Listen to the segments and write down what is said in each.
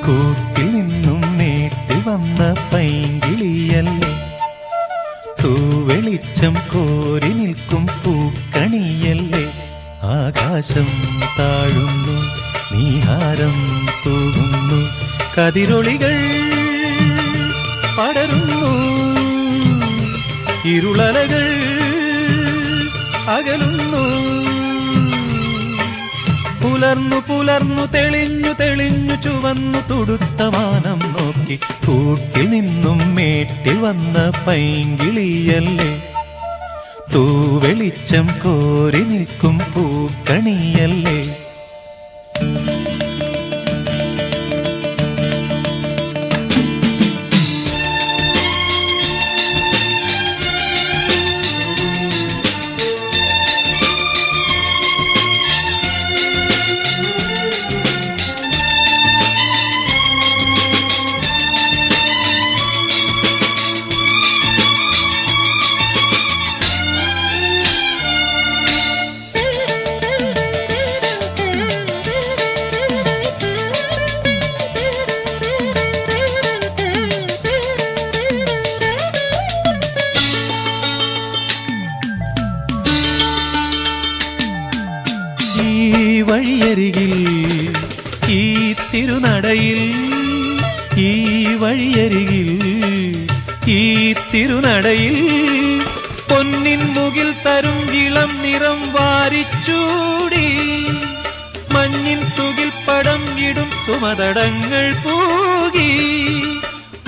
കൂട്ടിൽ നിന്നും നേട്ടി വന്ന പൈങ്കിളിയല്ലേ, തൂവെളിച്ചം കോരി നിൽക്കും പൂക്കണിയല്ലേ. ആകാശം താഴുന്നു, നീഹാരം തൂകുന്നു, കതിരൊളികൾ പടരുന്നു, ഇരുളലകൾ അകലുന്നു. പുലർന്നു പുലർന്നു തെളിഞ്ഞു തെളിഞ്ഞു ചുവന്നു തുടുത്ത മാനം നോക്കി കൂട്ടിൽ നിന്നും മേട്ടിൽ വന്ന പൈങ്കിളിയല്ലേ, തൂവെളിച്ചം കോരി നിൽക്കും പൂക്കണിയല്ലേ. വഴിയരികിൽ ഈ തിരുനടയിൽ, ഈ വഴിയരികിൽ ഈ തിരുനടയിൽ പൊന്നിൻ മുകിൽ തരും ഇളം നിറം വാരിച്ചൂടി, മഞ്ഞിൻ തുകിൽ പടം ഇടും സുമതടങ്ങൾ പൂകി,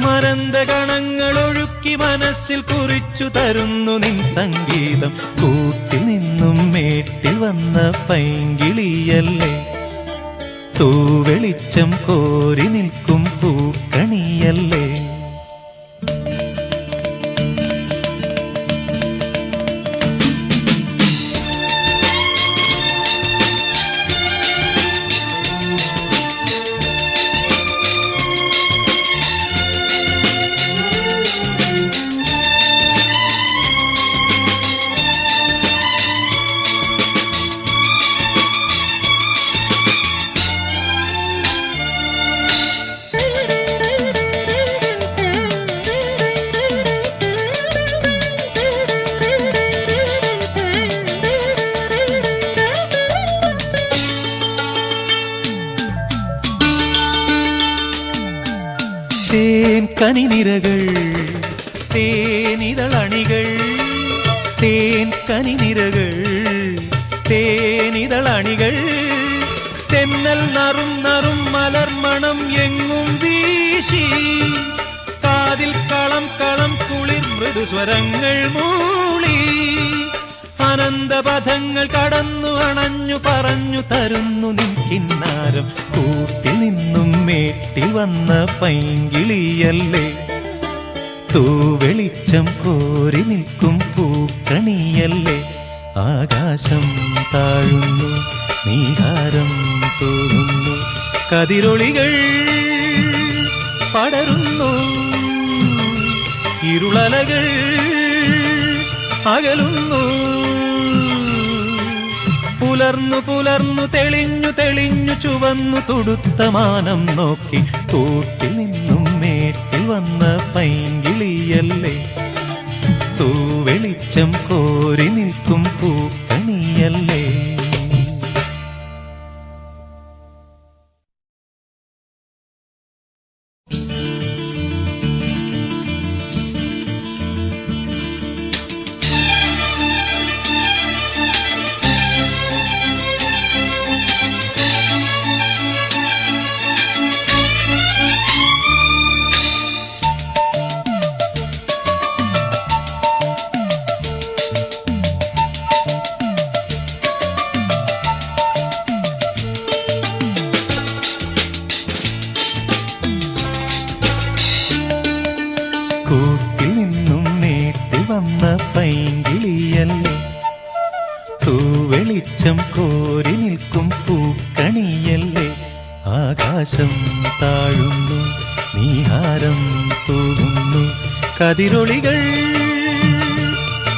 മരന്ത കണങ്ങൾ ഒഴുക്കി മനസ്സിൽ കുറിച്ചു തരുന്നു നിൻ സംഗീതം. കൂട്ടിൽ നിന്നും മേട്ടിൽ വന്ന പൈങ്കിളിയല്ലേ, തൂവെളിച്ചം കോരി നിൽക്കും പൂക്കണിയല്ലേ. തേൻ കനിനിരകൾ തേനിതളണികൾ, തേൻ കനിനിരകൾ തേനിതളണികൾ, തെന്നൽ നറും നറും മലർമണം എങ്ങും വീശി, കാതിൽ കളം കളം കുളിർ മൃദുസ്വരങ്ങൾ മൂളി, അനന്തപഥങ്ങൾ കടന്നു അണഞ്ഞു പറഞ്ഞു തരുന്നു നിൻ കിന്നാരം. കൂട്ടിൽ നിന്നും മേട്ടിൽ വന്ന പൈങ്കിളിയല്ലേ, തൂവെളിച്ചം കോരി നിൽക്കും പൂക്കണിയല്ലേ. ആകാശം താഴുന്നു, നീഹാരം തൂകുന്നു, കതിരൊളികൾ പടരുന്നു, ഇരുളലകൾ അകലുന്നു. പുലർന്നു പുലർന്നു തെളിഞ്ഞു തെളിഞ്ഞു ചുവന്നു തുടുത്ത മാനം നോക്കി കൂട്ടിൽ നിന്നും മേട്ടിൽ വന്ന പൈങ്കിളിയല്ലേ, തൂവെളിച്ചം കോരി നിൽക്കും പൂക്കണിയല്ലേ. കൂട്ടിൽ നിന്നും നേട്ടി വന്ന പൈങ്കിളിയല്ലേ, തൂവെളിച്ചം കോരി നിൽക്കും പൂക്കണിയല്ലേ. ആകാശം താഴുന്നു, നീഹാരം തൂകുന്നു, കതിരൊളികൾ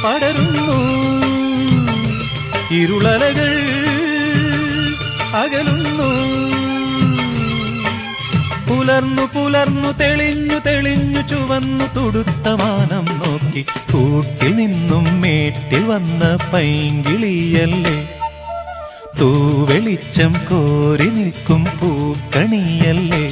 പടരുന്നു, ഇരുളലകൾ അകലുന്നു. പുലർന്നു പുലർന്നു തെളിഞ്ഞു തെളിഞ്ഞു ചുവന്നു തുടുത്ത മാനം നോക്കി കൂട്ടിൽ നിന്നും മേട്ടിൽ വന്ന പൈങ്കിളിയല്ലേ, തൂവെളിച്ചം കോരി നിൽക്കും പൂക്കണിയല്ലേ.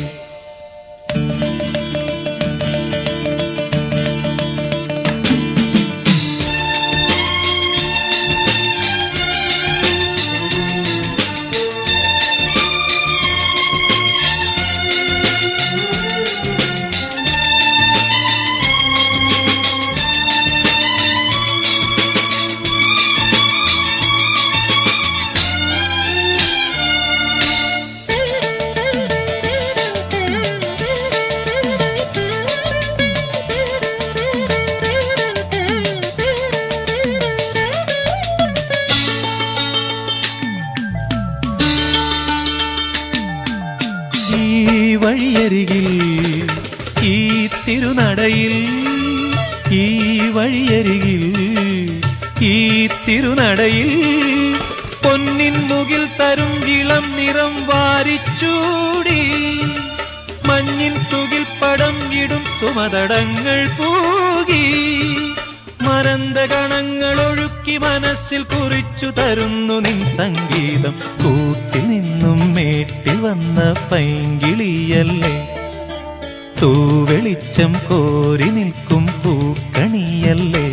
ഈ വഴിയരികിൽ ഈ തിരുനടയിൽ, ഈ വഴിയരികിൽ ഈ തിരുനടയിൽ പൊന്നിൻ മുകിൽ തരും ഇളം നിറം വാരിച്ചൂടി, മഞ്ഞിൻ തുകിൽ പടം ഇടും സുമതടങ്ങൾ പൂകി, മരന്തകണങ്ങൾ ഒഴുക്കി മനസ്സിൽ കുറിച്ചു തരുന്നു നിൻ സംഗീതം. കൂട്ടിൽ നിന്നും മേട്ടിൽ വന്ന പൈങ്കിളിയല്ലേ, തൂവെളിച്ചം കോരി നിൽക്കും പൂക്കണിയല്ലേ.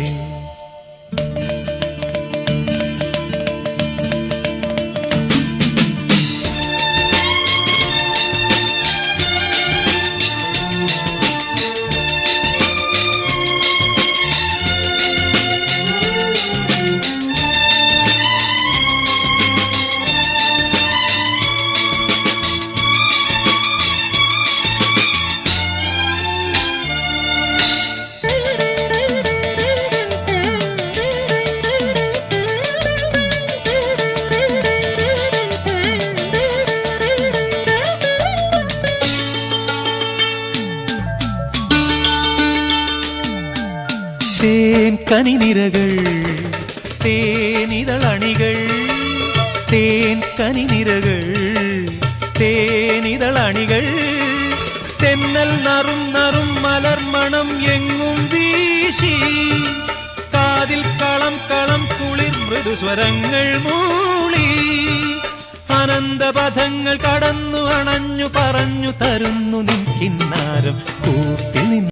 തേൻ കനിനിരകൾ തേനിതളണികൾ, തേൻ കനിനിരകൾ തേനിതളണികൾ, തെന്നൽ നറും നറും മലർമണം എങ്ങും വീശി, കാതിൽ കളം കളം കുളിർ മൃദുസ്വരങ്ങൾ മൂളി, അനന്തപഥങ്ങൾ കടന്നു അണഞ്ഞു പറഞ്ഞു തരുന്നു നിൻ കിന്നാരം. കൂട്ടിൽ